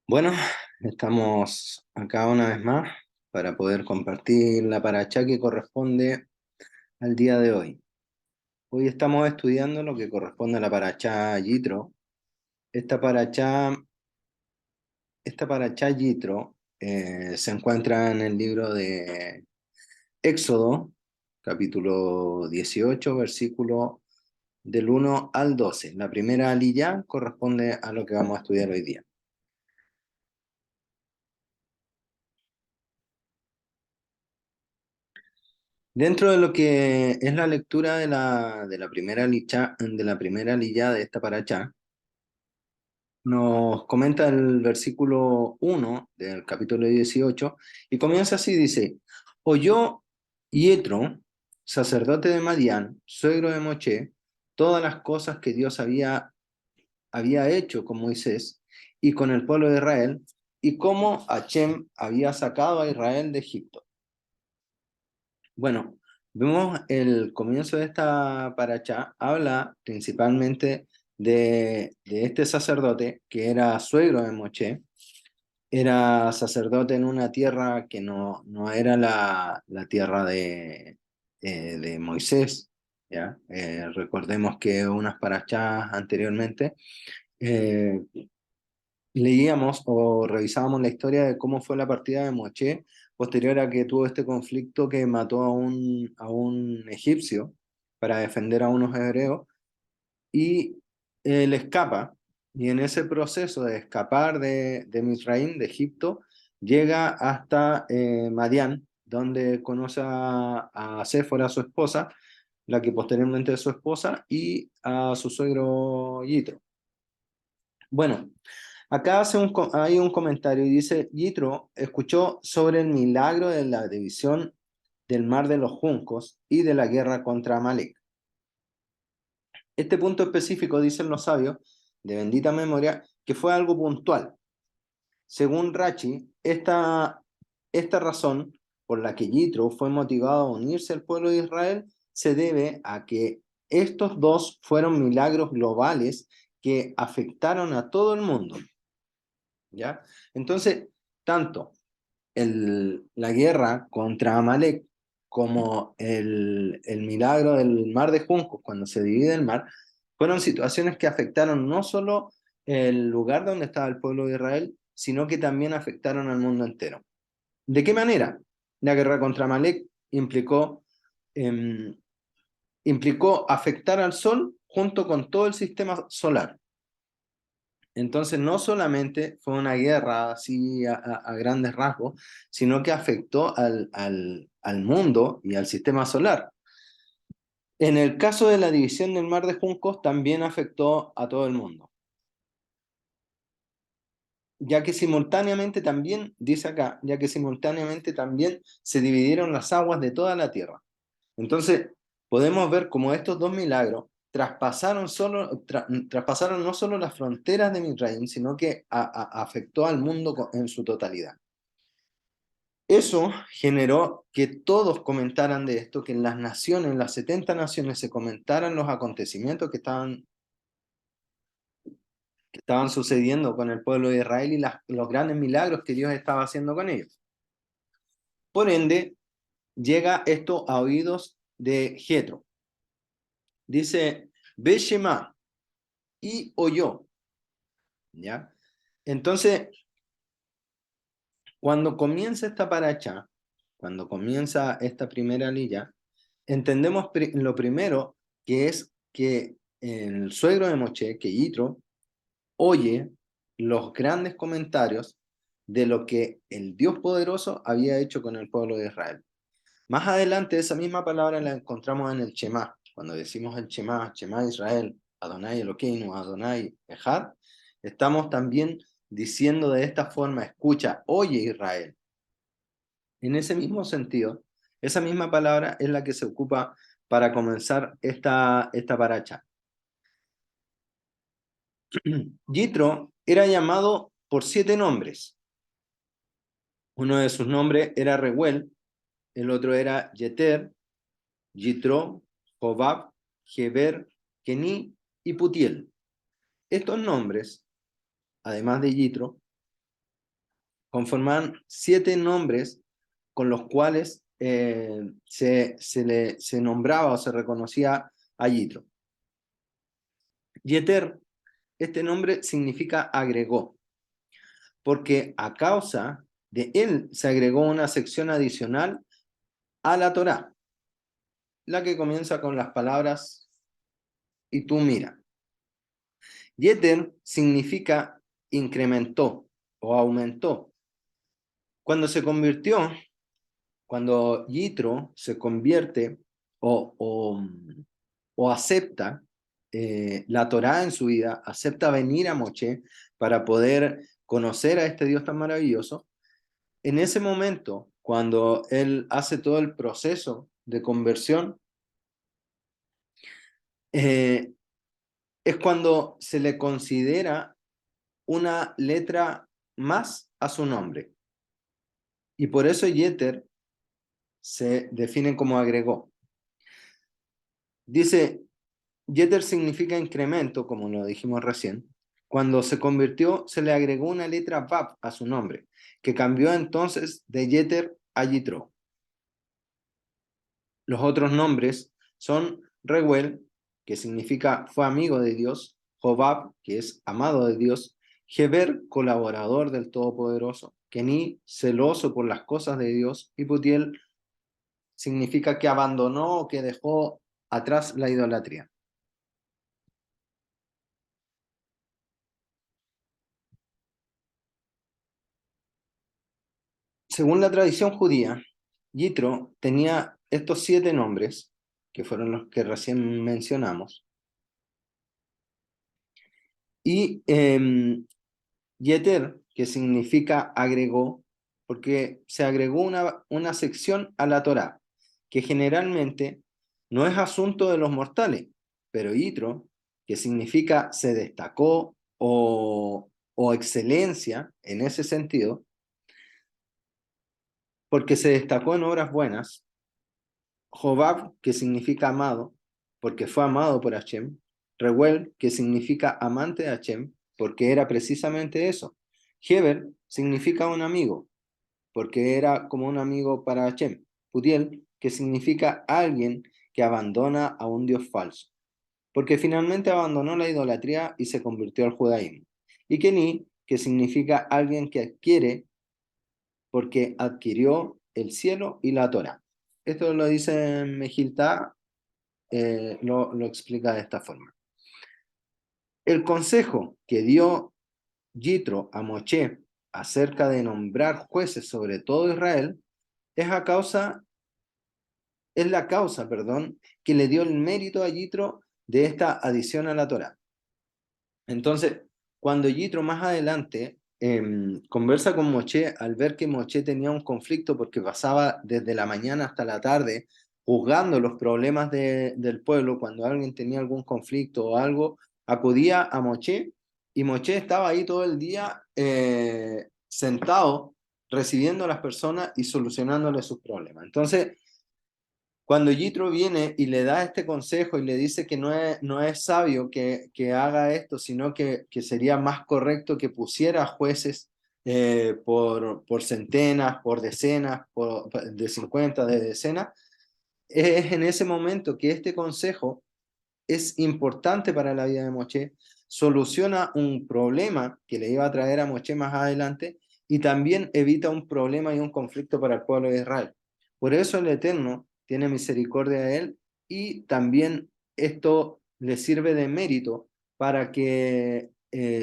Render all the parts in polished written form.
Bueno, estamos acá una vez más para poder compartir la paracha que corresponde al día de hoy. Hoy estamos estudiando lo que corresponde a la paracha Yitro. Esta paracha, esta paracha Yitro se encuentra en el libro de Éxodo, capítulo 18, versículo del 1 al 12. La primera aliyá corresponde a lo que vamos a estudiar hoy día. Dentro de lo que es la lectura de la primera lilla de esta paracha, nos comenta el versículo 1 del capítulo 18 y comienza así, dice: Oyó Yetro, sacerdote de Madián, suegro de Moché, todas las cosas que Dios había hecho con Moisés y con el pueblo de Israel, y cómo Hachem había sacado a Israel de Egipto. Bueno, vemos el comienzo de esta paracha, habla principalmente de este sacerdote que era suegro de Moché, era sacerdote en una tierra que no era la tierra de Moisés, ¿ya? Recordemos que unas parachas anteriormente eh, leíamos o revisábamos la historia de cómo fue la partida de Moché posterior a que tuvo este conflicto que mató a un egipcio para defender a unos hebreos y él escapa, y en ese proceso de escapar de Misraim, de Egipto, llega hasta Madián, donde conoce a Séfora, su esposa, la que posteriormente es su esposa, y a su suegro Yitro. Bueno, acá hay un comentario y dice: Yitro escuchó sobre el milagro de la división del mar de los juncos y de la guerra contra Amalek. Este punto específico, dicen los sabios de bendita memoria, que fue algo puntual. Según Rachi, esta razón por la que Yitro fue motivado a unirse al pueblo de Israel se debe a que estos dos fueron milagros globales que afectaron a todo el mundo. ¿Ya? Entonces, tanto la guerra contra Amalek como el milagro del mar de Juncos cuando se divide el mar, fueron situaciones que afectaron no solo el lugar donde estaba el pueblo de Israel, sino que también afectaron al mundo entero. ¿De qué manera? La guerra contra Amalek em, implicó afectar al Sol junto con todo el sistema solar. Entonces, no solamente fue una guerra así a grandes rasgos, sino que afectó al mundo y al sistema solar. En el caso de la división del Mar de Juncos, también afectó a todo el mundo, ya que simultáneamente también, dice acá, ya que simultáneamente también se dividieron las aguas de toda la tierra. Entonces, podemos ver cómo estos dos milagros traspasaron no solo las fronteras de Misraim, sino que afectó al mundo en su totalidad. Eso generó que todos comentaran de esto, que en las naciones, en las 70 naciones, se comentaran los acontecimientos que estaban sucediendo con el pueblo de Israel y los grandes milagros que Dios estaba haciendo con ellos. Por ende, llega esto a oídos de Jetro. Dice: Ve Shema, y oyó, ¿ya? Entonces, cuando comienza esta paracha, cuando comienza esta primera lilla, entendemos lo primero, que es que el suegro de Moche, que Yitro, oye los grandes comentarios de lo que el Dios poderoso había hecho con el pueblo de Israel. Más adelante, esa misma palabra la encontramos en el Shema. Cuando decimos el Shema, Shema Israel, Adonai Elokeinu, Adonai Echad, estamos también diciendo de esta forma: escucha, oye Israel. En ese mismo sentido, esa misma palabra es la que se ocupa para comenzar esta paracha. Yitro era llamado por 7 nombres. Uno de sus nombres era Reuel, el otro era Yeter, Yitro, Jobab, Geber, Kení y Putiel. Estos nombres, además de Yitro, conformaban 7 nombres con los cuales se nombraba o se reconocía a Yitro. Yeter, este nombre significa agregó, porque a causa de él se agregó una sección adicional a la Torá, la que comienza con las palabras y tú mira. Yeter significa incrementó o aumentó. Cuando se convirtió, cuando Yitro se convierte o acepta la Torá en su vida, acepta venir a Moshe para poder conocer a este Dios tan maravilloso, en ese momento, cuando él hace todo el proceso de conversión, eh, es cuando se le considera una letra más a su nombre. Y por eso Yeter se define como agregó. Dice, Yeter significa incremento, como lo dijimos recién. Cuando se convirtió, se le agregó una letra Vav a su nombre, que cambió entonces de Yeter a Yitro. Los otros nombres son Reuel, que significa fue amigo de Dios, Jobab, que es amado de Dios, Heber, colaborador del Todopoderoso, Keni, celoso por las cosas de Dios, y Putiel significa que abandonó o que dejó atrás la idolatría. Según la tradición judía, Yitro tenía estos 7 nombres, que fueron los que recién mencionamos, y Yeter, que significa agregó, porque se agregó una sección a la Torá, que generalmente no es asunto de los mortales, pero Yitro, que significa se destacó o excelencia en ese sentido, porque se destacó en obras buenas. Jobab, que significa amado, porque fue amado por Hashem. Reuel, que significa amante de Hashem, porque era precisamente eso. Heber significa un amigo, porque era como un amigo para Hashem. Putiel, que significa alguien que abandona a un dios falso, porque finalmente abandonó la idolatría y se convirtió al judaísmo. Y Keni, que significa alguien que adquiere, porque adquirió el cielo y la Torah. Esto lo dice Mejiltá, lo explica de esta forma. El consejo que dio Yitro a Moshe acerca de nombrar jueces sobre todo Israel es la causa, perdón, que le dio el mérito a Yitro de esta adición a la Torá. Entonces, cuando Yitro más adelante conversa con Moshe, al ver que Moshe tenía un conflicto porque pasaba desde la mañana hasta la tarde juzgando los problemas del pueblo, cuando alguien tenía algún conflicto o algo, acudía a Moshe y Moshe estaba ahí todo el día sentado recibiendo a las personas y solucionándoles sus problemas. Entonces, cuando Yitro viene y le da este consejo y le dice que no es sabio que haga esto, sino que sería más correcto que pusiera jueces por centenas, por decenas, de 50, de decenas, es en ese momento que este consejo es importante para la vida de Moshe, soluciona un problema que le iba a traer a Moshe más adelante y también evita un problema y un conflicto para el pueblo de Israel. Por eso el Eterno tiene misericordia de él y también esto le sirve de mérito para que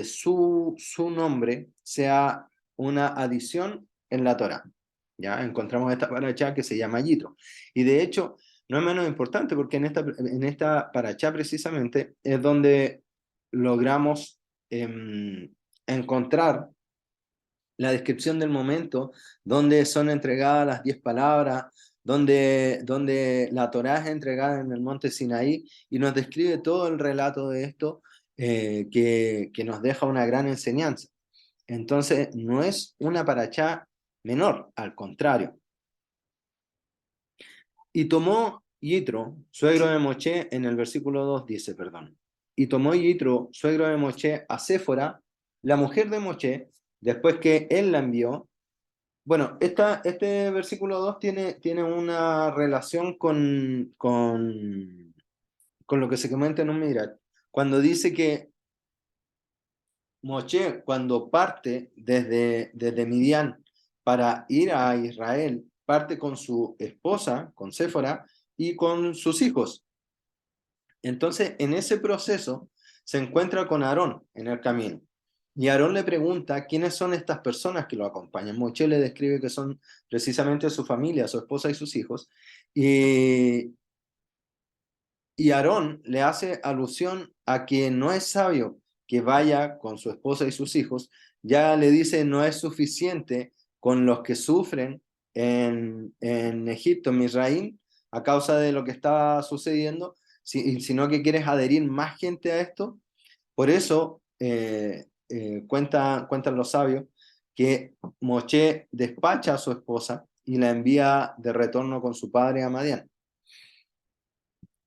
su nombre sea una adición en la Torá. Ya encontramos esta paracha que se llama Yitro. Y de hecho, no es menos importante porque en esta paracha precisamente es donde logramos encontrar la descripción del momento, donde son entregadas las 10 palabras, donde la Torá es entregada en el monte Sinaí y nos describe todo el relato de esto que nos deja una gran enseñanza. Entonces, no es una paracha menor, al contrario. Y tomó Yitro, suegro de Moshe, en el versículo 2 dice, perdón. Y tomó Yitro, suegro de Moshe, a Séfora, la mujer de Moshe, después que él la envió, Bueno, este versículo 2 tiene una relación con lo que se comenta en un Midrash. Cuando dice que Moshe, cuando parte desde Midian para ir a Israel, parte con su esposa, con Séfora, y con sus hijos. Entonces, en ese proceso, se encuentra con Aarón en el camino. Y Aarón le pregunta quiénes son estas personas que lo acompañan. Moshe le describe que son precisamente su familia, su esposa y sus hijos. Y, y Aarón le hace alusión a que no es sabio que vaya con su esposa y sus hijos. Ya le dice, no es suficiente con los que sufren en Egipto, en Misraín, a causa de lo que estaba sucediendo, sino que quieres adherir más gente a esto. Por eso cuentan los sabios que Moshe despacha a su esposa y la envía de retorno con su padre a Madián.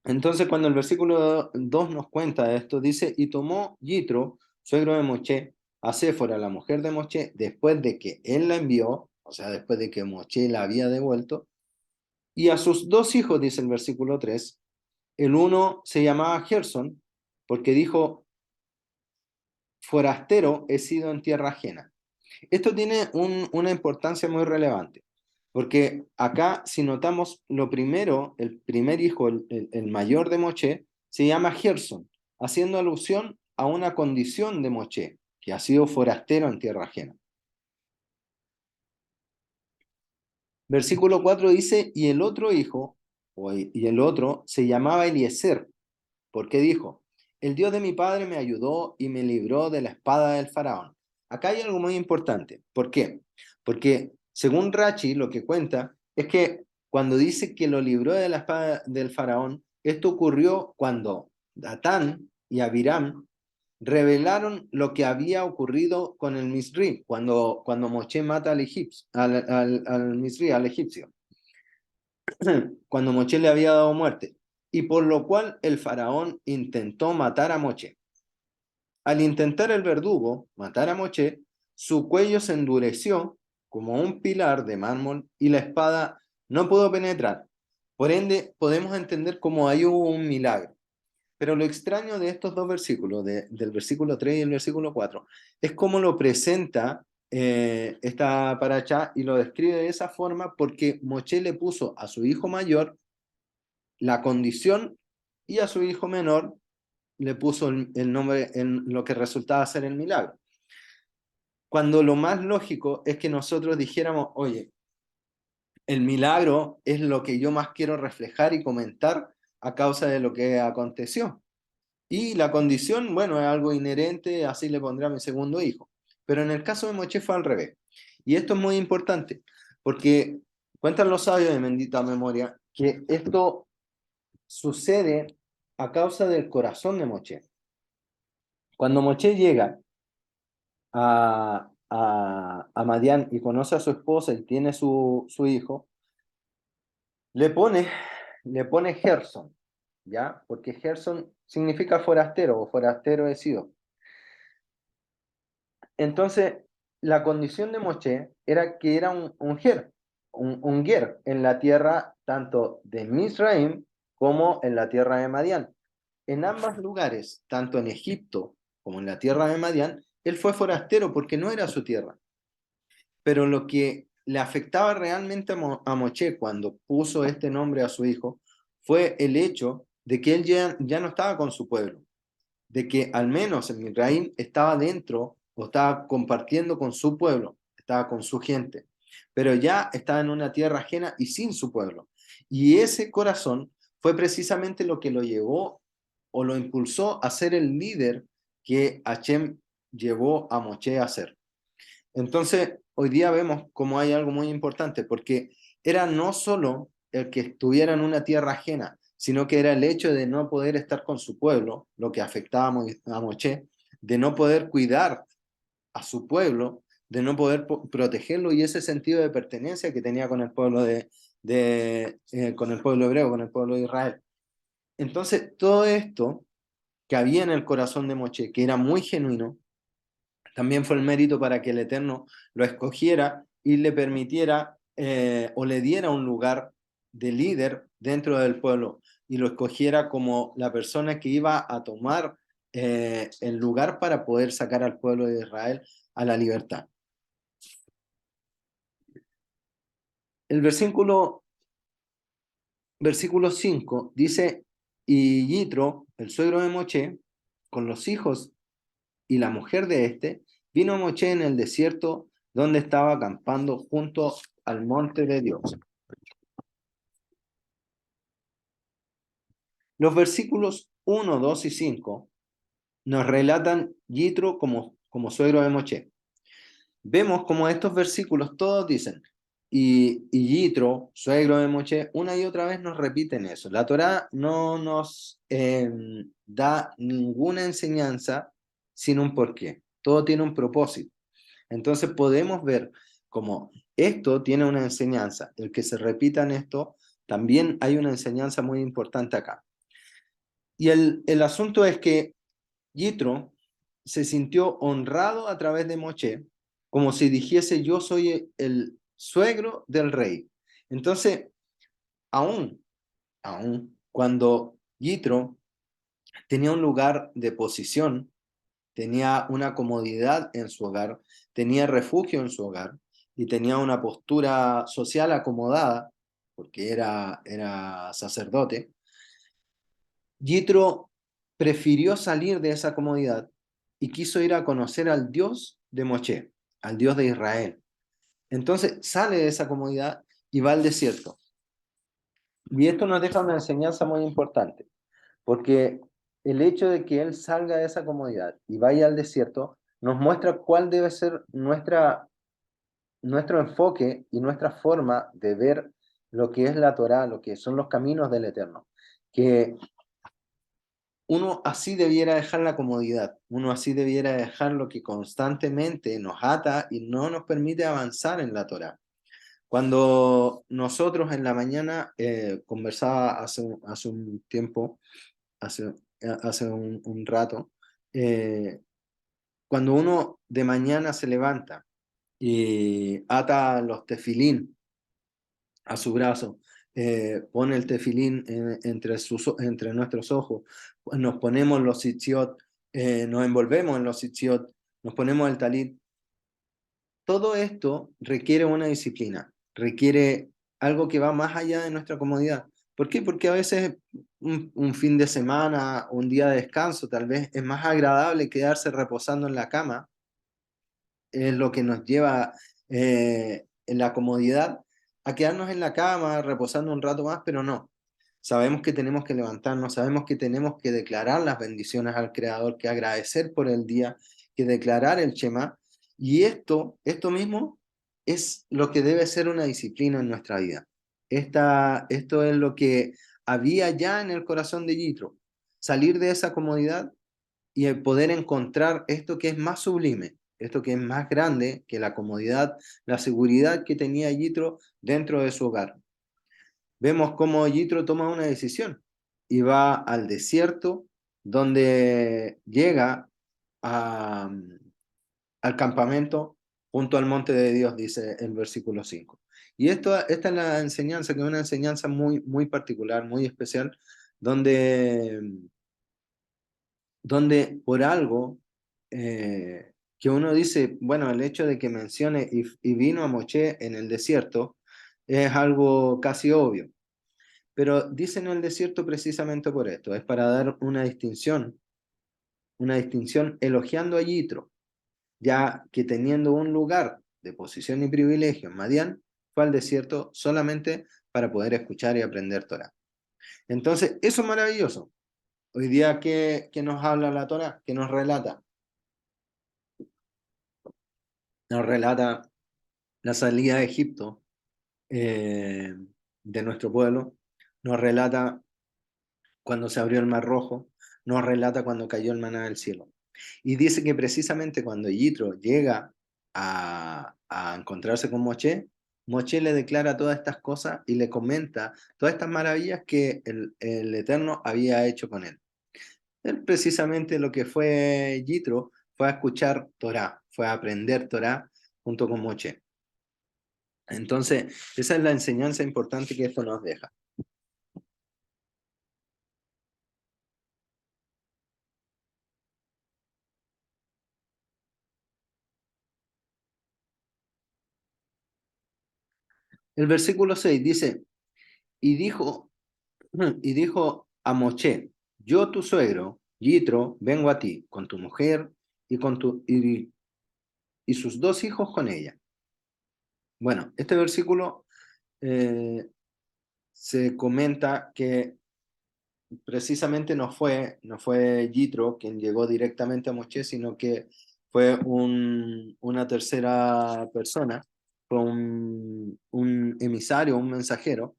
Entonces, cuando el versículo 2 nos cuenta esto, dice, y tomó Yitro, suegro de Moshe, a Séfora, la mujer de Moshe, después de que él la envió, o sea, después de que Moshe la había devuelto, y a sus dos hijos, dice el versículo 3, el uno se llamaba Gerson, porque dijo, forastero he sido en tierra ajena. Esto tiene una importancia muy relevante, porque acá, si notamos, lo primero, el primer hijo, el mayor de Moshe, se llama Gerson, haciendo alusión a una condición de Moshe, que ha sido forastero en tierra ajena. Versículo 4 dice, y el otro hijo, y el otro, se llamaba Eliezer, porque dijo, el Dios de mi padre me ayudó y me libró de la espada del faraón. Acá hay algo muy importante. ¿Por qué? Porque según Rachi lo que cuenta es que cuando dice que lo libró de la espada del faraón, esto ocurrió cuando Datán y Abiram revelaron lo que había ocurrido con el Misri, cuando Moshe mata al Misri, al egipcio, cuando Moshe le había dado muerte, y por lo cual el faraón intentó matar a Moshe. Al intentar el verdugo matar a Moshe, su cuello se endureció como un pilar de mármol y la espada no pudo penetrar. Por ende, podemos entender cómo ahí hubo un milagro. Pero lo extraño de estos dos versículos, del versículo 3 y el versículo 4, es cómo lo presenta esta paracha y lo describe de esa forma porque Moshe le puso a su hijo mayor la condición y a su hijo menor le puso el nombre en lo que resultaba ser el milagro. Cuando lo más lógico es que nosotros dijéramos, oye, el milagro es lo que yo más quiero reflejar y comentar a causa de lo que aconteció. Y la condición, bueno, es algo inherente, así le pondré a mi segundo hijo. Pero en el caso de Moche fue al revés. Y esto es muy importante, porque cuentan los sabios de bendita memoria que esto sucede a causa del corazón de Moche. Cuando Moche llega a Madián y conoce a su esposa y tiene su hijo, le pone, le pone Gerson, ¿ya? Porque Gerson significa forastero o forastero he sido. Entonces, la condición de Moshe era que era un ger, un ger en la tierra tanto de Misraim como en la tierra de Madián. En ambos lugares, tanto en Egipto como en la tierra de Madián, él fue forastero porque no era su tierra. Pero lo que le afectaba realmente a Moshe cuando puso este nombre a su hijo fue el hecho de que él ya no estaba con su pueblo, de que al menos en Misraim estaba dentro o estaba compartiendo con su pueblo, estaba con su gente, pero ya estaba en una tierra ajena y sin su pueblo. Y ese corazón fue precisamente lo que lo llevó o lo impulsó a ser el líder que Hashem llevó a Moshe a ser. Entonces, hoy día vemos como hay algo muy importante, porque era no solo el que estuviera en una tierra ajena, sino que era el hecho de no poder estar con su pueblo, lo que afectaba a Moshe, de no poder cuidar a su pueblo, de no poder protegerlo y ese sentido de pertenencia que tenía con el pueblo con el pueblo hebreo, con el pueblo de Israel. Entonces, todo esto que había en el corazón de Moshe, que era muy genuino, también fue el mérito para que el Eterno lo escogiera y le permitiera o le diera un lugar de líder dentro del pueblo y lo escogiera como la persona que iba a tomar el lugar para poder sacar al pueblo de Israel a la libertad. El versículo 5 dice, y Yitro, el suegro de Moche, con los hijos y la mujer de este, vino a Moche en el desierto donde estaba acampando junto al monte de Dios. Los versículos 1, 2 y 5 nos relatan Yitro como suegro de Moche. Vemos como estos versículos todos dicen, y Yitro, suegro de Moche, una y otra vez nos repiten eso. La Torá no nos da ninguna enseñanza sin un porqué. Todo tiene un propósito. Entonces podemos ver como esto tiene una enseñanza. El que se repitan esto, también hay una enseñanza muy importante acá. Y el asunto es que Yitro se sintió honrado a través de Moche, como si dijese yo soy el suegro del rey. Entonces, aún, aún cuando Yitro tenía un lugar de posición, tenía una comodidad en su hogar, tenía refugio en su hogar y tenía una postura social acomodada, porque era sacerdote, Yitro prefirió salir de esa comodidad y quiso ir a conocer al Dios de Moche, al Dios de Israel. Entonces sale de esa comodidad y va al desierto. Y esto nos deja una enseñanza muy importante, porque el hecho de que él salga de esa comodidad y vaya al desierto nos muestra cuál debe ser nuestro enfoque y nuestra forma de ver lo que es la Torá, lo que son los caminos del Eterno. Que uno así debiera dejar la comodidad, uno así debiera dejar lo que constantemente nos ata y no nos permite avanzar en la Torá. Cuando nosotros en la mañana conversaba hace un tiempo, hace un rato, eh, cuando uno de mañana se levanta y ata los tefilín a su brazo, pone el tefilín entre nuestros ojos, nos ponemos los sitziot, nos envolvemos en los sitziot, nos ponemos el talit. Todo esto requiere una disciplina, requiere algo que va más allá de nuestra comodidad. ¿Por qué? Porque a veces un fin de semana, un día de descanso, tal vez es más agradable quedarse reposando en la cama, es lo que nos lleva en la comodidad a quedarnos en la cama reposando un rato más, pero no. Sabemos que tenemos que levantarnos, sabemos que tenemos que declarar las bendiciones al Creador, que agradecer por el día, que declarar el Shema. Y esto mismo es lo que debe ser una disciplina en nuestra vida. Esto es lo que había ya en el corazón de Yitro. Salir de esa comodidad y el poder encontrar esto que es más sublime, esto que es más grande que la comodidad, la seguridad que tenía Yitro dentro de su hogar. Vemos cómo Yitro toma una decisión y va al desierto donde llega a, al campamento junto al monte de Dios, dice el versículo 5. Y esta es la enseñanza, que es una enseñanza muy, muy particular, muy especial, donde por algo que uno dice, bueno, el hecho de que mencione y vino a Moche en el desierto es algo casi obvio, pero dice en el desierto precisamente por esto, es para dar una distinción elogiando a Yitro, ya que teniendo un lugar de posición y privilegio en Madián, fue al desierto solamente para poder escuchar y aprender Torah. Entonces, eso es maravilloso. Hoy día, ¿qué nos habla la Torah? ¿Qué nos relata? Nos relata la salida de Egipto eh, de nuestro pueblo, nos relata cuando se abrió el Mar Rojo, nos relata cuando cayó el maná del cielo. Y dice que precisamente cuando Yitro llega a encontrarse con Moche, Moche le declara todas estas cosas y le comenta todas estas maravillas que el Eterno había hecho con él. Él precisamente lo que fue Yitro fue a escuchar Torah, fue a aprender Torah junto con Moche. Entonces, esa es la enseñanza importante que esto nos deja. El versículo 6 dice, y dijo, y dijo a Moché, yo tu suegro, Yitro, vengo a ti, con tu mujer y sus dos hijos con ella. Bueno, este versículo eh, se comenta que precisamente no fue Yitro quien llegó directamente a Moshe, sino que fue una tercera persona, fue un emisario, un mensajero,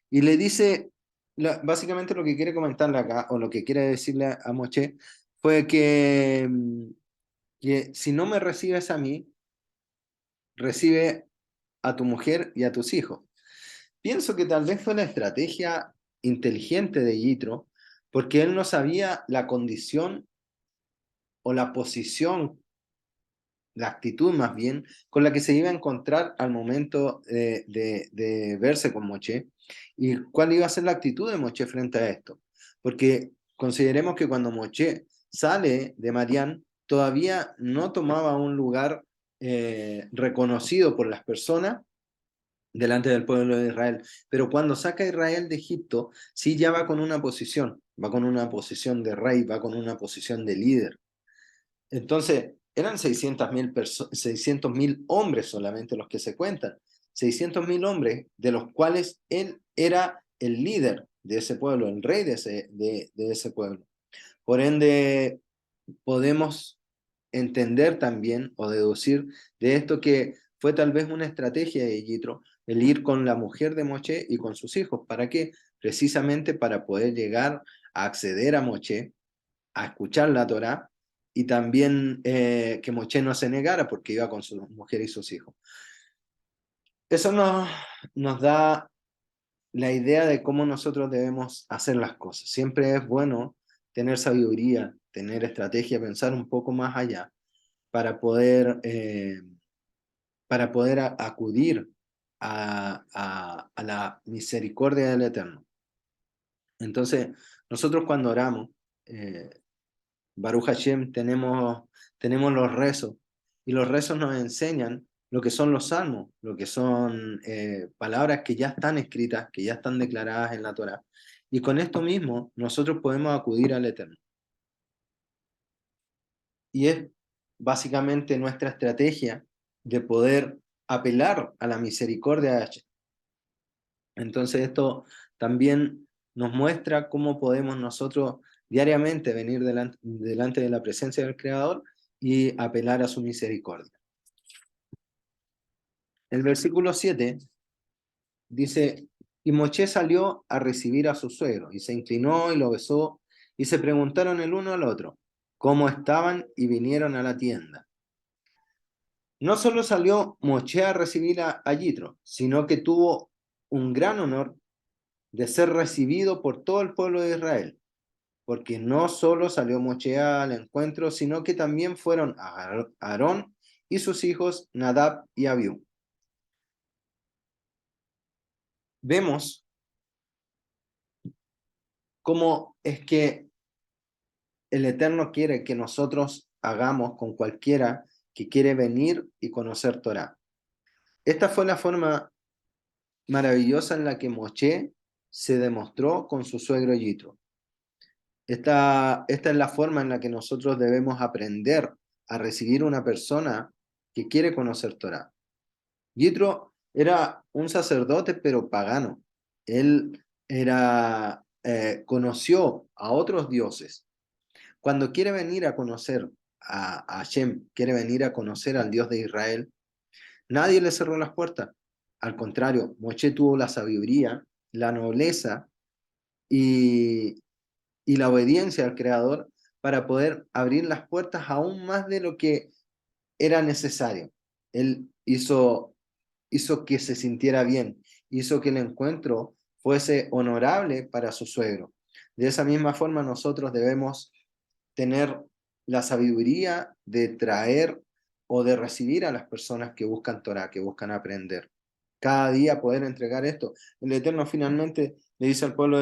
y le dice, básicamente lo que quiere comentarle acá, o lo que quiere decirle a Moshe, fue que si no me recibes a mí, recibe a tu mujer y a tus hijos. Pienso que tal vez fue la estrategia inteligente de Yitro, porque él no sabía la condición o la posición, la actitud más bien, con la que se iba a encontrar al momento de verse con Moshe, y cuál iba a ser la actitud de Moshe frente a esto. Porque consideremos que cuando Moshe sale de Madián, todavía no tomaba un lugar reconocido por las personas delante del pueblo de Israel. Pero cuando saca a Israel de Egipto, sí ya va con una posición de rey, va con una posición de líder. Entonces, eran 600.000 hombres solamente los que se cuentan. 600.000 hombres, de los cuales él era el líder de ese pueblo, el rey de ese pueblo. Por ende, podemos entender también o deducir de esto que fue tal vez una estrategia de Yitro el ir con la mujer de Moshe y con sus hijos. ¿Para qué? Precisamente para poder llegar a acceder a Moshe, a escuchar la Torá y también que Moshe no se negara porque iba con su mujer y sus hijos. Eso nos da la idea de cómo nosotros debemos hacer las cosas. Siempre es bueno tener sabiduría, tener estrategia, pensar un poco más allá para poder acudir a la misericordia del Eterno. Entonces, nosotros cuando oramos, eh, Baruch Hashem, tenemos los rezos, y los rezos nos enseñan lo que son los salmos, lo que son palabras que ya están escritas, que ya están declaradas en la Torah. Y con esto mismo, nosotros podemos acudir al Eterno. Y es básicamente nuestra estrategia de poder apelar a la misericordia de Hashem. Entonces esto también nos muestra cómo podemos nosotros diariamente venir delante de la presencia del Creador y apelar a su misericordia. El versículo 7 dice, y Moshe salió a recibir a su suegro, y se inclinó y lo besó, y se preguntaron el uno al otro cómo estaban y vinieron a la tienda. No solo salió Moshe a recibir a Yitro, sino que tuvo un gran honor de ser recibido por todo el pueblo de Israel, porque no solo salió Moshe al encuentro, sino que también fueron Aarón y sus hijos Nadab y Abiú. Vemos cómo es que el Eterno quiere que nosotros hagamos con cualquiera que quiere venir y conocer Torah. Esta fue la forma maravillosa en la que Moshe se demostró con su suegro Yitro. Esta es la forma en la que nosotros debemos aprender a recibir una persona que quiere conocer Torah. Yitro era un sacerdote, pero pagano. Él conoció a otros dioses. Cuando quiere venir a conocer a Hashem, quiere venir a conocer al Dios de Israel, nadie le cerró las puertas. Al contrario, Moshe tuvo la sabiduría, la nobleza y, y la obediencia al Creador para poder abrir las puertas aún más de lo que era necesario. Él hizo que se sintiera bien, hizo que el encuentro fuese honorable para su suegro. De esa misma forma nosotros debemos tener la sabiduría de traer o de recibir a las personas que buscan Torah, que buscan aprender. cada día poder entregar esto. El Eterno finalmente le dice al pueblo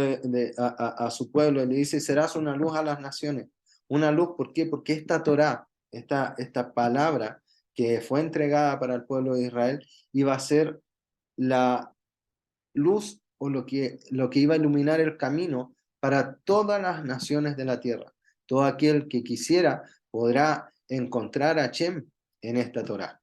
a su pueblo, le dice, serás una luz a las naciones. Una luz, ¿por qué? Porque esta Torá, esta palabra que fue entregada para el pueblo de Israel, iba a ser la luz o lo que iba a iluminar el camino para todas las naciones de la tierra. Todo aquel que quisiera podrá encontrar a Hashem en esta Torá.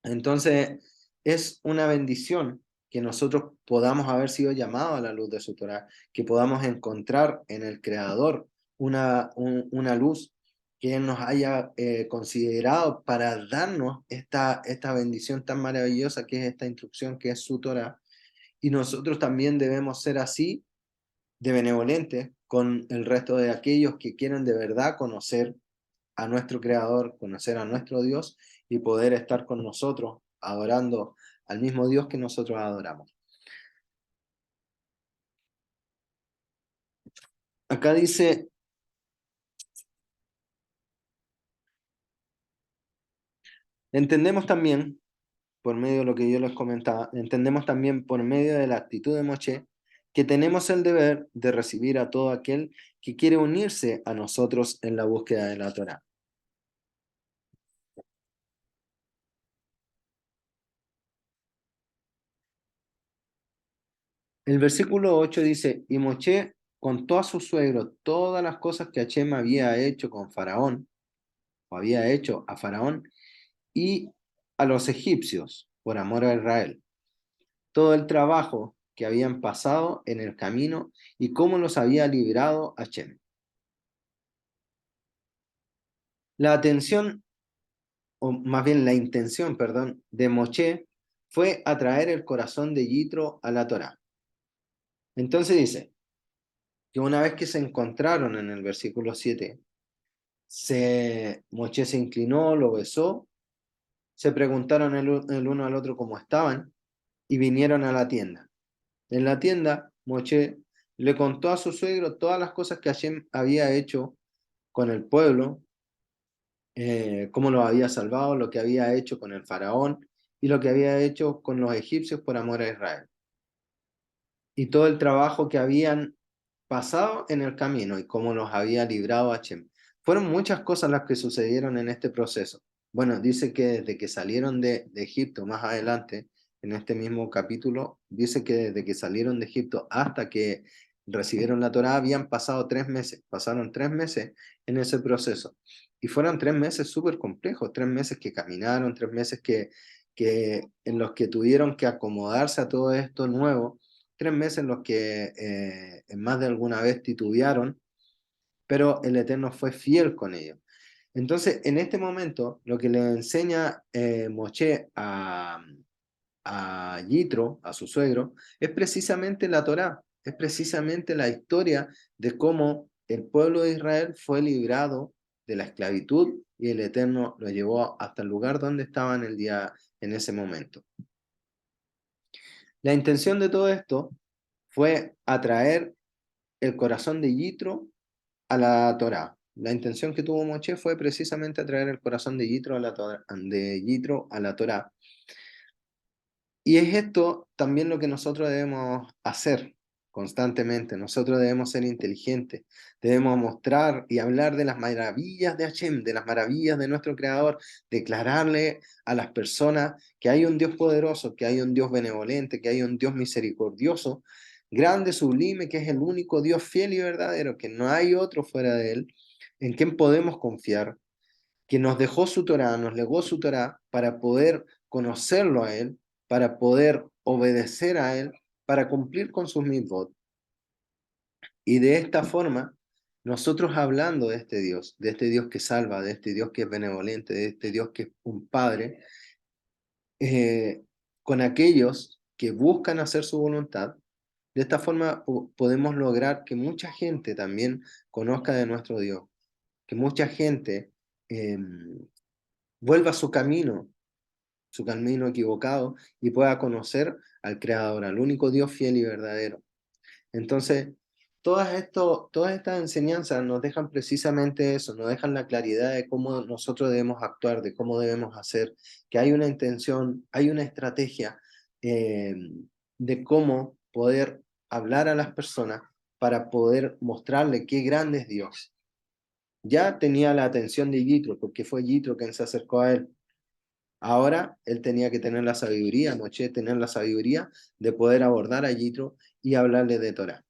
Entonces, es una bendición que nosotros podamos haber sido llamados a la luz de su Torá, que podamos encontrar en el Creador una luz que Él nos haya considerado para darnos esta bendición tan maravillosa que es esta instrucción, que es su Torá. Y nosotros también debemos ser así de benevolentes con el resto de aquellos que quieren de verdad conocer a nuestro Creador, conocer a nuestro Dios y poder estar con nosotros adorando al mismo Dios que nosotros adoramos. Acá dice, entendemos también, por medio de lo que yo les comentaba, entendemos también por medio de la actitud de Moshe, que tenemos el deber de recibir a todo aquel que quiere unirse a nosotros en la búsqueda de la Torá. El versículo 8 dice, y Moshe contó a su suegro todas las cosas que Hashem había hecho con Faraón, o había hecho a Faraón, y a los egipcios, por amor a Israel. Todo el trabajo que habían pasado en el camino y cómo los había librado Hashem. La atención, o más bien la intención, perdón, de Moshe fue atraer el corazón de Yitro a la Torá. Entonces dice que una vez que se encontraron en el versículo 7, Moshe se inclinó, lo besó, se preguntaron el uno al otro cómo estaban y vinieron a la tienda. En la tienda, Moshe le contó a su suegro todas las cosas que Hashem había hecho con el pueblo, cómo lo había salvado, lo que había hecho con el faraón y lo que había hecho con los egipcios por amor a Israel. Y todo el trabajo que habían pasado en el camino y cómo los había librado Hashem. Fueron muchas cosas las que sucedieron en este proceso. Bueno, dice que desde que salieron de Egipto, más adelante, en este mismo capítulo, dice que desde que salieron de Egipto hasta que recibieron la Torá, habían pasado 3 meses, pasaron 3 meses en ese proceso. Y fueron 3 meses súper complejos, 3 meses que caminaron, 3 meses en los que tuvieron que acomodarse a todo esto nuevo, 3 meses en los que en más de alguna vez titubearon, pero el Eterno fue fiel con ellos. Entonces, en este momento, lo que le enseña Moshe a Yitro, a su suegro, es precisamente la Torá, es precisamente la historia de cómo el pueblo de Israel fue librado de la esclavitud y el Eterno lo llevó hasta el lugar donde estaban en ese momento. La intención de todo esto fue atraer el corazón de Yitro a la Torá. La intención que tuvo Moshe fue precisamente atraer el corazón de Yitro a la Torá. Y es esto también lo que nosotros debemos hacer constantemente. Nosotros debemos ser inteligentes, debemos mostrar y hablar de las maravillas de Hashem, de las maravillas de nuestro Creador, declararle a las personas que hay un Dios poderoso, que hay un Dios benevolente, que hay un Dios misericordioso, grande, sublime, que es el único Dios fiel y verdadero, que no hay otro fuera de Él, en quien podemos confiar, que nos dejó su Torá, nos legó su Torá para poder conocerlo a Él, para poder obedecer a Él, para cumplir con sus mitzvot. Y de esta forma, nosotros hablando de este Dios que salva, de este Dios que es benevolente, de este Dios que es un Padre, eh, con aquellos que buscan hacer su voluntad, de esta forma podemos lograr que mucha gente también conozca de nuestro Dios, que mucha gente eh, vuelva a su camino equivocado y pueda conocer al Creador, al único Dios fiel y verdadero. Entonces, todas estas enseñanzas nos dejan precisamente eso, nos dejan la claridad de cómo nosotros debemos actuar, de cómo debemos hacer, que hay una intención, hay una estrategia eh, de cómo poder hablar a las personas para poder mostrarle qué grande es Dios. Ya tenía la atención de Yitro, porque fue Yitro quien se acercó a él. Ahora él tenía que tener la sabiduría, Moshe tener la sabiduría de poder abordar a Yitro y hablarle de Torah.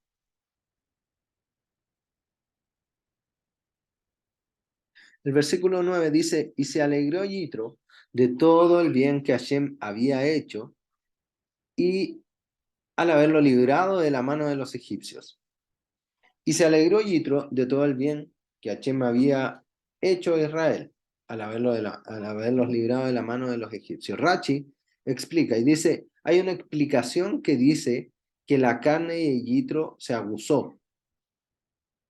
El versículo 9 dice, y se alegró Yitro de todo el bien que Hashem había hecho y al haberlo librado de la mano de los egipcios. Y se alegró Yitro de todo el bien que Hashem había hecho a Israel al haberlos librado de la mano de los egipcios. Rachi explica y dice, hay una explicación que dice que la carne de Yitro se aguzó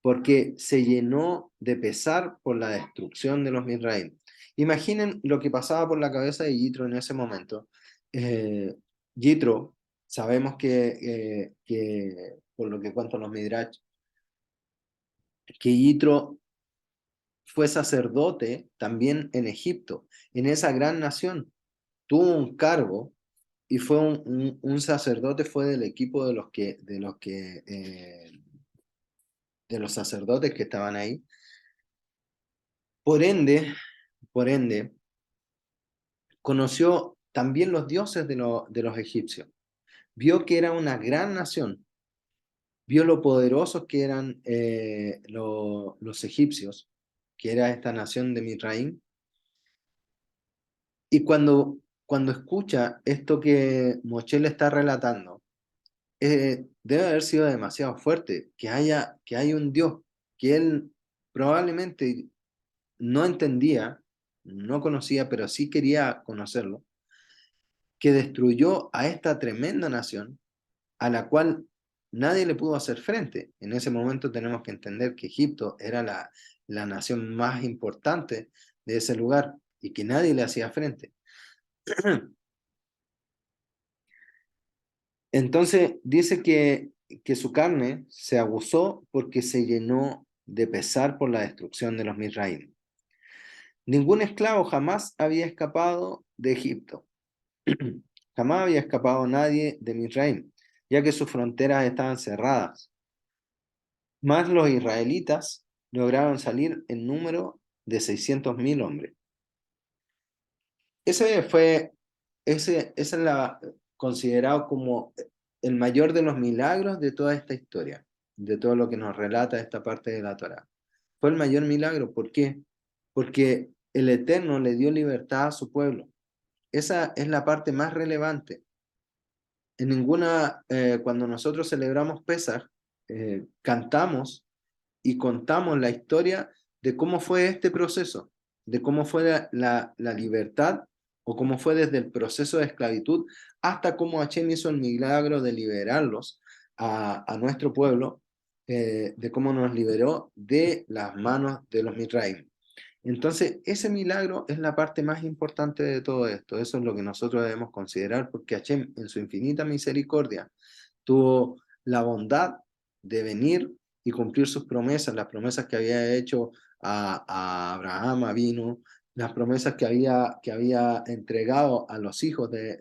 porque se llenó de pesar por la destrucción de los Misraim. Imaginen lo que pasaba por la cabeza de Yitro en ese momento. Eh, Yitro, sabemos que, por lo que cuentan los Midrash, que Yitro fue sacerdote también en Egipto, en esa gran nación. Tuvo un cargo y fue un sacerdote, fue del equipo de los sacerdotes que estaban ahí. Por ende, por ende, conoció también los dioses de los egipcios. Vio que era una gran nación, vio lo poderosos que eran los egipcios, que era esta nación de Misraim, y cuando escucha esto que Moshe le está relatando, debe haber sido demasiado fuerte, que haya un Dios que él probablemente no entendía, no conocía, pero sí quería conocerlo, que destruyó a esta tremenda nación a la cual nadie le pudo hacer frente. En ese momento tenemos que entender que Egipto era la nación más importante de ese lugar y que nadie le hacía frente. Entonces dice que su carne se aguzó porque se llenó de pesar por la destrucción de los Misraim. Ningún esclavo jamás había escapado de Egipto. Jamás había escapado nadie de Misraim, ya que sus fronteras estaban cerradas. Más los israelitas lograron salir en número de 600.000 hombres. Ese fue, ese es considerado como el mayor de los milagros de toda esta historia, de todo lo que nos relata esta parte de la Torá. Fue el mayor milagro. ¿Por qué? Porque el Eterno le dio libertad a su pueblo. Esa es la parte más relevante. En ninguna, cuando nosotros celebramos Pesaj, cantamos y contamos la historia de cómo fue este proceso, de cómo fue la libertad o cómo fue desde el proceso de esclavitud hasta cómo Hashem hizo el milagro de liberarlos a nuestro pueblo, de cómo nos liberó de las manos de los Mitraim. Entonces, ese milagro es la parte más importante de todo esto. Eso es lo que nosotros debemos considerar, porque Hashem, en su infinita misericordia, tuvo la bondad de venir y cumplir sus promesas, las promesas que había hecho a Abraham, vino, las promesas que había entregado a los hijos a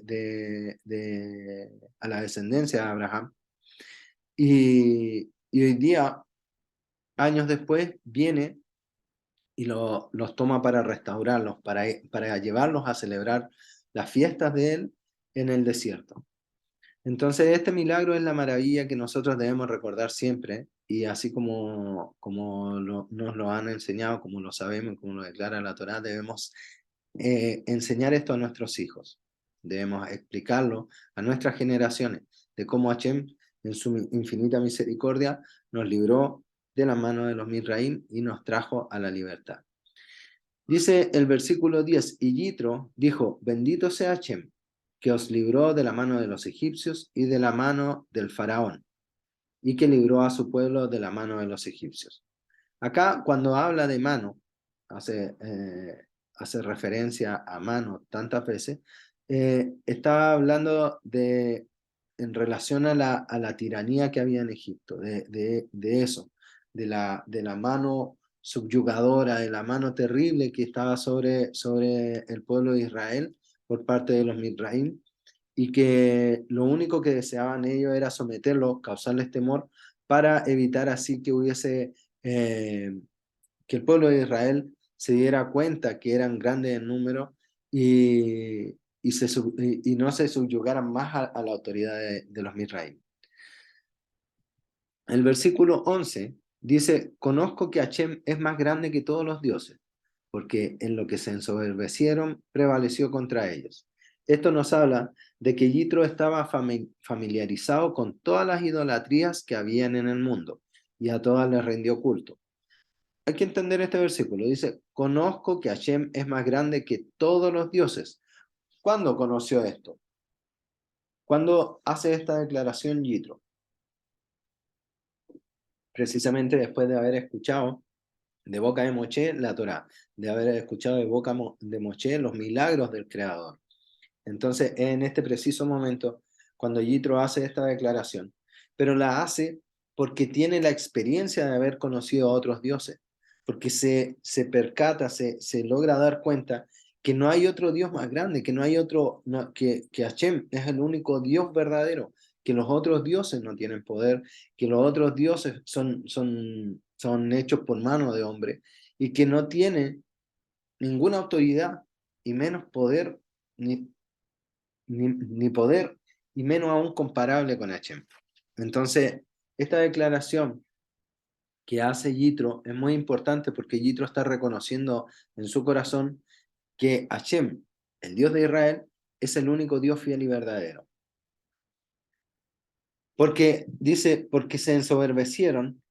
la descendencia de Abraham. Y hoy día, años después, viene y los toma para restaurarlos, para llevarlos a celebrar las fiestas de él en el desierto. Entonces, este milagro es la maravilla que nosotros debemos recordar siempre, y así como nos lo han enseñado, como lo sabemos, como lo declara la Torá, debemos enseñar esto a nuestros hijos. Debemos explicarlo a nuestras generaciones, de cómo Hashem, en su infinita misericordia, nos libró de la mano de los Misraim y nos trajo a la libertad. Dice el versículo 10, y Yitro dijo, bendito sea Hashem, que os libró de la mano de los egipcios y de la mano del faraón, y que libró a su pueblo de la mano de los egipcios. Acá, cuando habla de mano, hace referencia a mano tantas veces, está hablando en relación a la tiranía que había en Egipto, de eso, de la mano subyugadora, de la mano terrible que estaba sobre el pueblo de Israel por parte de los Misraim, y que lo único que deseaban ellos era someterlos, causarles temor, para evitar así que hubiese, que el pueblo de Israel se diera cuenta que eran grandes en número y no se subyugaran más a la autoridad de los Misraim. El versículo 11 dice, conozco que Hashem es más grande que todos los dioses, porque en lo que se ensoberbecieron prevaleció contra ellos. Esto nos habla de que Yitro estaba familiarizado con todas las idolatrías que habían en el mundo y a todas les rindió culto. Hay que entender este versículo. Dice, conozco que Hashem es más grande que todos los dioses. ¿Cuándo conoció esto? ¿Cuándo hace esta declaración Yitro? Precisamente después de haber escuchado de boca de Moshe la Torá, de haber escuchado de boca de Moshe los milagros del Creador. Entonces, en este preciso momento, cuando Yitro hace esta declaración, pero la hace porque tiene la experiencia de haber conocido a otros dioses, porque se percata, se logra dar cuenta que no hay otro Dios más grande, que no hay otro, que Hashem es el único Dios verdadero, que los otros dioses no tienen poder, que los otros dioses son hechos por mano de hombre y que no tiene ninguna autoridad y menos poder ni poder, y menos aún comparable con Hashem. Entonces, esta declaración que hace Yitro es muy importante porque Yitro está reconociendo en su corazón que Hashem, el Dios de Israel, es el único Dios fiel y verdadero. Porque dice, porque se ensoberbecieron,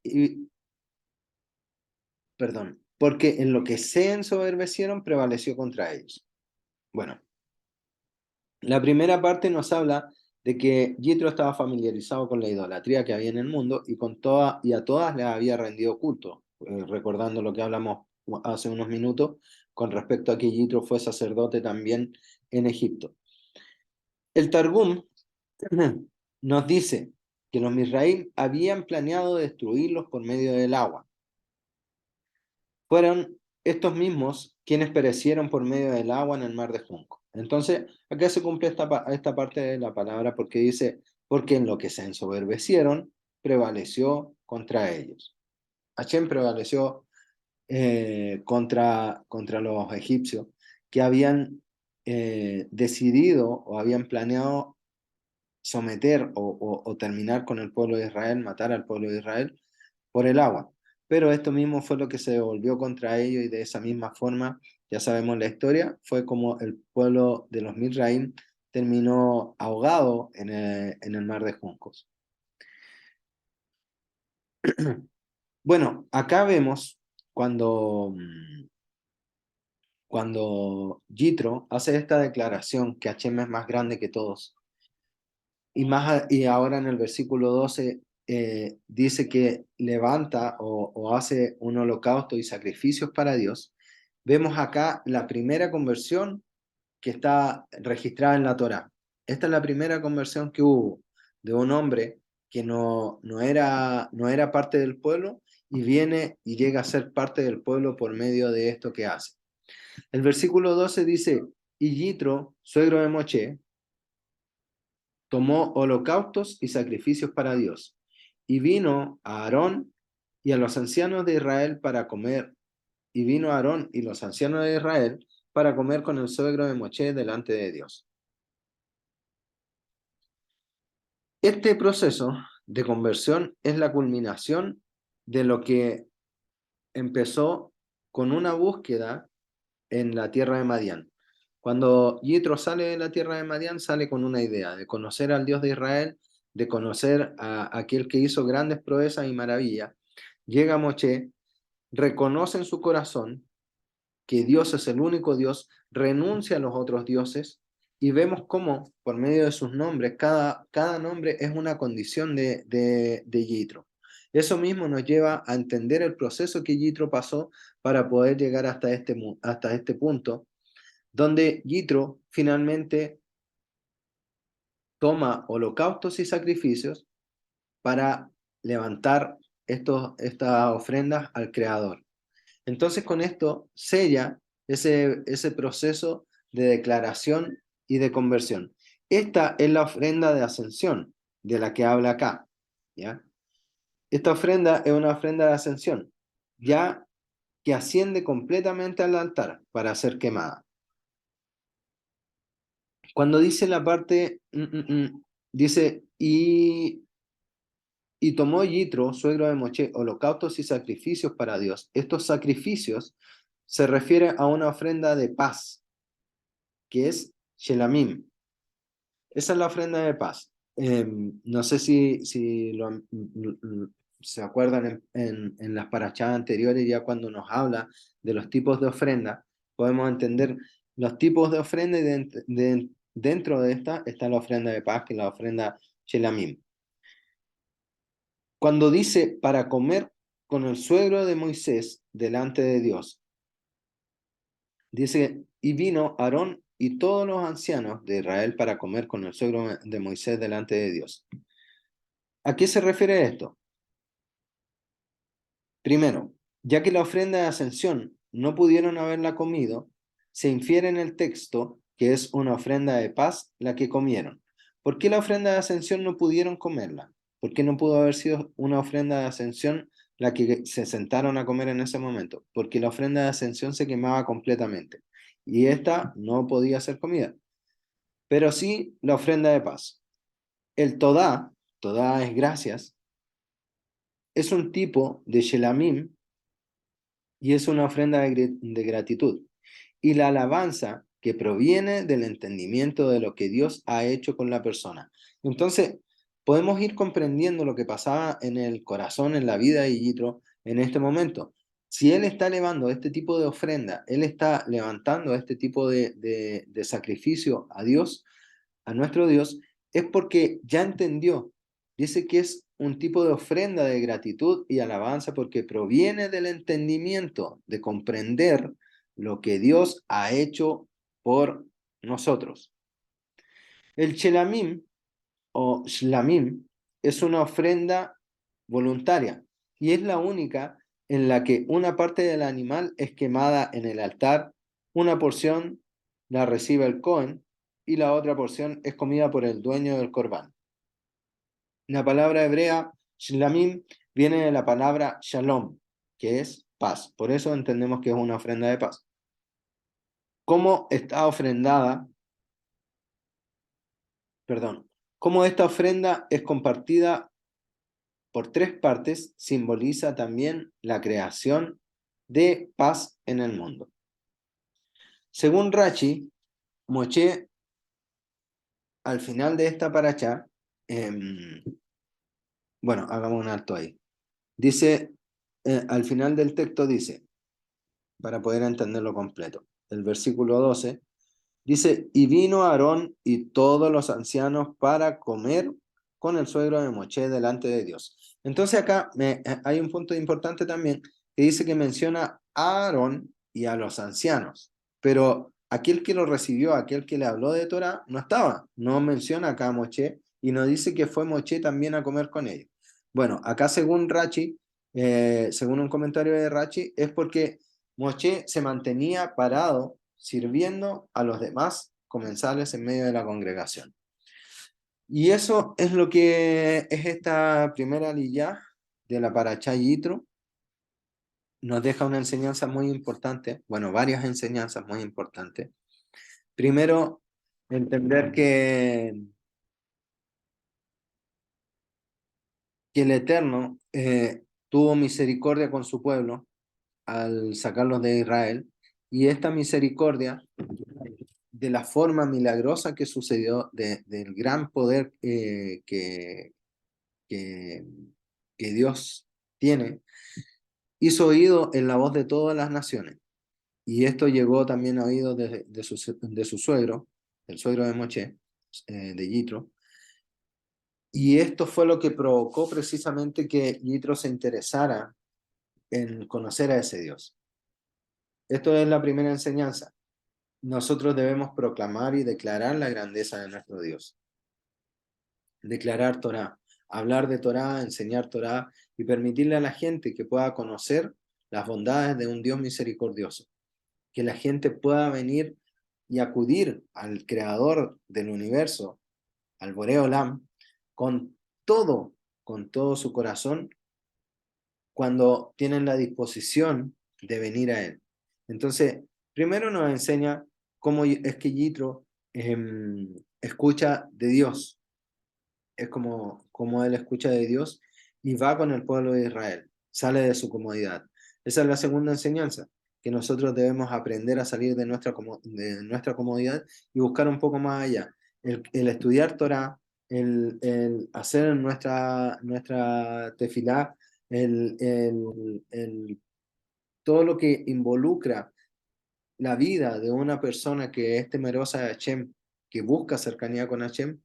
perdón, porque en lo que se ensoberbecieron prevaleció contra ellos. Bueno, la primera parte nos habla de que Yitro estaba familiarizado con la idolatría que había en el mundo y a todas les había rendido culto, recordando lo que hablamos hace unos minutos con respecto a que Yitro fue sacerdote también en Egipto. El Targum nos dice que los Misraim habían planeado destruirlos por medio del agua. Fueron estos mismos quienes perecieron por medio del agua en el mar de Junco. Entonces, acá se cumple esta parte de la palabra porque dice, porque en lo que se ensoberbecieron, prevaleció contra ellos. Hashem prevaleció contra los egipcios que habían decidido o habían planeado someter o terminar con el pueblo de Israel, matar al pueblo de Israel por el agua. Pero esto mismo fue lo que se devolvió contra ellos y de esa misma forma, ya sabemos la historia, fue como el pueblo de los Misraim terminó ahogado en el mar de Juncos. Bueno, acá vemos cuando Yitro hace esta declaración que Hashem es más grande que todos. Y ahora en el versículo 12 dice que levanta o hace un holocausto y sacrificios para Dios. Vemos acá la primera conversión que está registrada en la Torá. Esta es la primera conversión que hubo de un hombre que no era parte del pueblo y viene y llega a ser parte del pueblo por medio de esto que hace. El versículo 12 dice, y Yitro, suegro de Moshe, tomó holocaustos y sacrificios para Dios, y vino a Aarón y a los ancianos de Israel para comer, y vino a Aarón y los ancianos de Israel para comer con el suegro de Moshe delante de Dios. Este proceso de conversión es la culminación de lo que empezó con una búsqueda en la tierra de Madián. Cuando Yitro sale de la tierra de Madián, sale con una idea de conocer al Dios de Israel, de conocer a aquel que hizo grandes proezas y maravillas. Llega Moshe, reconoce en su corazón que Dios es el único Dios, renuncia a los otros dioses y vemos cómo por medio de sus nombres, cada nombre es una condición de Yitro. Eso mismo nos lleva a entender el proceso que Yitro pasó para poder llegar hasta este punto, donde Yitro finalmente toma holocaustos y sacrificios para levantar estas ofrendas al Creador. Entonces con esto sella ese proceso de declaración y de conversión. Esta es la ofrenda de ascensión de la que habla acá, ¿ya? Esta ofrenda es una ofrenda de ascensión, ya que asciende completamente al altar para ser quemada. Cuando dice la parte, dice, y tomó Yitro, suegro de Moche, holocaustos y sacrificios para Dios. Estos sacrificios se refieren a una ofrenda de paz, que es Shelamim. Esa es la ofrenda de paz. No sé si se acuerdan en las parachadas anteriores, ya cuando nos habla de los tipos de ofrenda, podemos entender los tipos de ofrenda y dentro de esta está la ofrenda de paz, que es la ofrenda Shelamim. Cuando dice para comer con el suegro de Moisés delante de Dios, dice, y vino Aarón y todos los ancianos de Israel para comer con el suegro de Moisés delante de Dios. ¿A qué se refiere esto? Primero, ya que la ofrenda de ascensión no pudieron haberla comido, se infiere en el texto que es una ofrenda de paz la que comieron. ¿Por qué la ofrenda de ascensión no pudieron comerla? ¿Por qué no pudo haber sido una ofrenda de ascensión la que se sentaron a comer en ese momento? Porque la ofrenda de ascensión se quemaba completamente y esta no podía ser comida. Pero sí la ofrenda de paz. El Todá es gracias, es un tipo de Shelamim y es una ofrenda de gratitud. Y la alabanza que proviene del entendimiento de lo que Dios ha hecho con la persona. Entonces, podemos ir comprendiendo lo que pasaba en el corazón, en la vida de Yitro en este momento. Si él está elevando este tipo de ofrenda, él está levantando este tipo de sacrificio a Dios, a nuestro Dios, es porque ya entendió. Dice que es un tipo de ofrenda de gratitud y alabanza porque proviene del entendimiento, de comprender lo que Dios ha hecho por nosotros. El chelamim o shlamim es una ofrenda voluntaria y es la única en la que una parte del animal es quemada en el altar, una porción la recibe el Cohen y la otra porción es comida por el dueño del corbán. La palabra hebrea shlamim viene de la palabra shalom, que es paz. Por eso entendemos que es una ofrenda de paz. ¿Cómo está ofrendada? Perdón. ¿Cómo esta ofrenda es compartida por tres partes? Simboliza también la creación de paz en el mundo. Según Rachi, Moshe, al final de esta paracha, bueno, hagamos un alto ahí. Dice, al final del texto dice, para poder entenderlo completo, el versículo 12, dice, y vino Aarón y todos los ancianos para comer con el suegro de Moshe delante de Dios. Entonces acá hay un punto importante también que dice que menciona a Aarón y a los ancianos, pero aquel que lo recibió, aquel que le habló de Torah, no estaba, no menciona acá a Moshe y no dice que fue Moshe también a comer con ellos. Bueno, acá según Rachi, según un comentario de Rachi, es porque Moshe se mantenía parado sirviendo a los demás comensales en medio de la congregación. Y eso es lo que es esta primera liyá de la Parashá Yitro. Nos deja una enseñanza muy importante, bueno, varias enseñanzas muy importantes. Primero, entender que el Eterno tuvo misericordia con su pueblo al sacarlos de Israel, y esta misericordia de la forma milagrosa que sucedió, del gran poder que, que Dios tiene, hizo oído en la voz de todas las naciones. Y esto llegó también a oídos de su suegro, el suegro de Moche, de Yitro. Y esto fue lo que provocó precisamente que Yitro se interesara en conocer a ese Dios. Esto es la primera enseñanza. Nosotros debemos proclamar y declarar la grandeza de nuestro Dios. Declarar Torah, hablar de Torah, enseñar Torah y permitirle a la gente que pueda conocer las bondades de un Dios misericordioso. Que la gente pueda venir y acudir al creador del universo al Boreo Olam, con todo, con todo su corazón, cuando tienen la disposición de venir a Él. Entonces, primero nos enseña cómo es que Yitro escucha de Dios, es como él escucha de Dios y va con el pueblo de Israel, sale de su comodidad. Esa es la segunda enseñanza, que nosotros debemos aprender a salir de nuestra comodidad y buscar un poco más allá. El estudiar Torah, el hacer nuestra tefilá, todo lo que involucra la vida de una persona que es temerosa de Hashem, que busca cercanía con Hashem,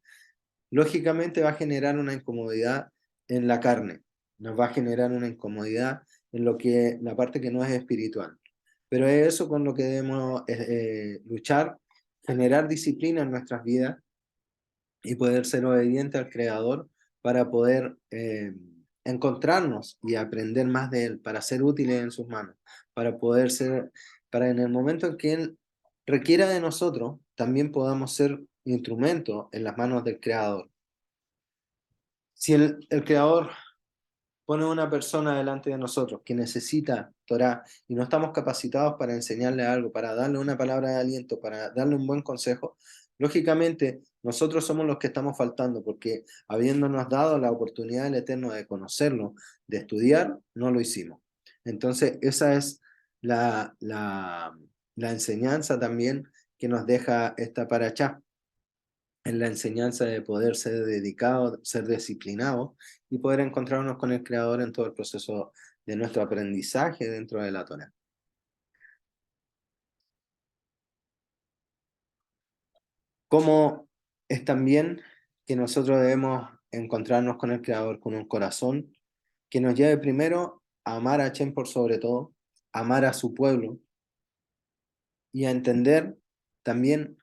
lógicamente va a generar una incomodidad en la carne, nos va a generar una incomodidad en la parte que no es espiritual. Pero es eso con lo que debemos luchar, generar disciplina en nuestras vidas y poder ser obediente al Creador para poder encontrarnos y aprender más de Él, para ser útiles en sus manos, para poder ser, para en el momento en que Él requiera de nosotros, también podamos ser instrumentos en las manos del Creador. Si el Creador pone una persona delante de nosotros que necesita Torah y no estamos capacitados para enseñarle algo, para darle una palabra de aliento, para darle un buen consejo, lógicamente nosotros somos los que estamos faltando porque habiéndonos dado la oportunidad del Eterno de conocerlo, de estudiar, no lo hicimos. Entonces esa es la enseñanza también que nos deja esta paracha en la enseñanza de poder ser dedicado, ser disciplinado y poder encontrarnos con el Creador en todo el proceso de nuestro aprendizaje dentro de la Torah. Como es también que nosotros debemos encontrarnos con el Creador con un corazón que nos lleve primero a amar a Hashem por sobre todo, a amar a su pueblo y a entender también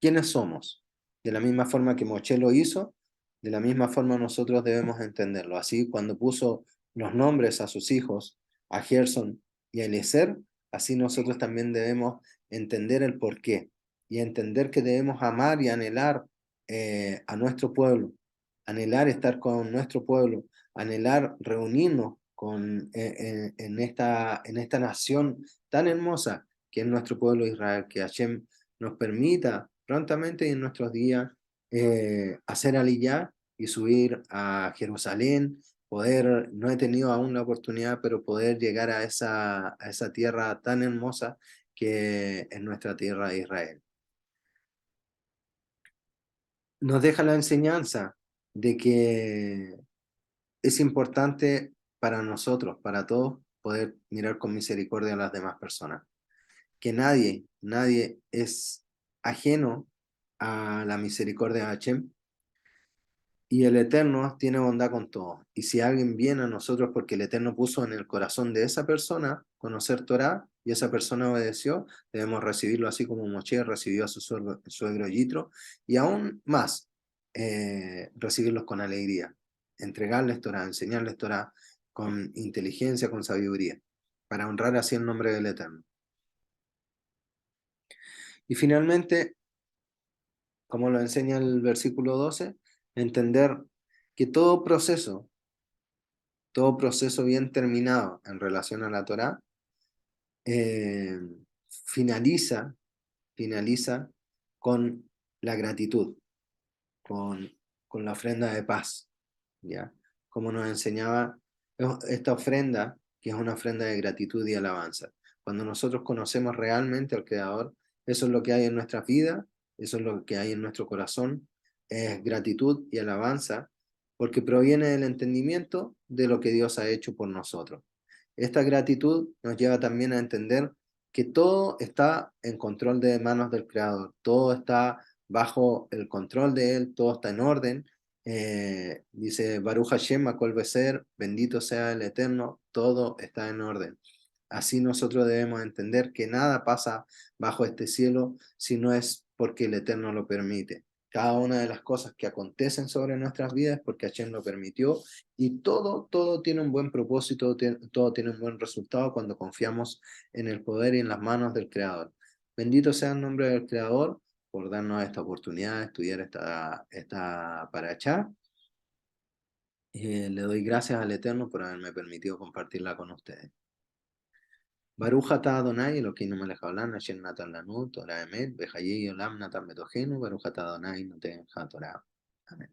quiénes somos. De la misma forma que Moshe lo hizo, de la misma forma nosotros debemos entenderlo. Así, cuando puso los nombres a sus hijos, a Gerson y a Eliezer, así nosotros también debemos entender el porqué y entender que debemos amar y anhelar a nuestro pueblo, anhelar estar con nuestro pueblo, anhelar reunirnos en esta nación tan hermosa que es nuestro pueblo Israel, que Hashem nos permita prontamente en nuestros días hacer aliyah y subir a Jerusalén, poder, no he tenido aún la oportunidad, pero poder llegar a esa tierra tan hermosa que es nuestra tierra de Israel. Nos deja la enseñanza de que es importante para nosotros, para todos, poder mirar con misericordia a las demás personas. Que nadie es ajeno a la misericordia de Hashem y el Eterno tiene bondad con todos. Y si alguien viene a nosotros porque el Eterno puso en el corazón de esa persona conocer Torah y esa persona obedeció, debemos recibirlo así como Moshe recibió a su suegro Yitro y aún más, recibirlos con alegría, entregarles Torah, enseñarles Torah con inteligencia, con sabiduría, para honrar así el nombre del Eterno. Y finalmente, como lo enseña el versículo 12, entender que todo proceso bien terminado en relación a la Torá, eh, finaliza, finaliza con la gratitud, con, con la ofrenda de paz, ¿ya? Como nos enseñaba esta ofrenda, que es una ofrenda de gratitud y alabanza. Cuando nosotros conocemos realmente al Creador, eso es lo que hay en nuestra vida, eso es lo que hay en nuestro corazón, es gratitud y alabanza, porque proviene del entendimiento de lo que Dios ha hecho por nosotros. Esta gratitud nos lleva también a entender que todo está en control de manos del Creador, todo está bajo el control de Él, todo está en orden. Dice Baruch Hashem, Akol Beser, bendito sea el Eterno, todo está en orden. Así nosotros debemos entender que nada pasa bajo este cielo si no es porque el Eterno lo permite. Cada una de las cosas que acontecen sobre nuestras vidas es porque Hashem lo permitió y todo tiene un buen propósito, todo tiene un buen resultado cuando confiamos en el poder y en las manos del Creador. Bendito sea el nombre del Creador por darnos esta oportunidad de estudiar esta paracha. Le doy gracias al Eterno por haberme permitido compartirla con ustedes. Baruch atah Adonai Elokeinu melech haolam asher natan lanu Torah emet v'chayei olam natan betokenu Baruch atah Adonai noten haTorah. Amén.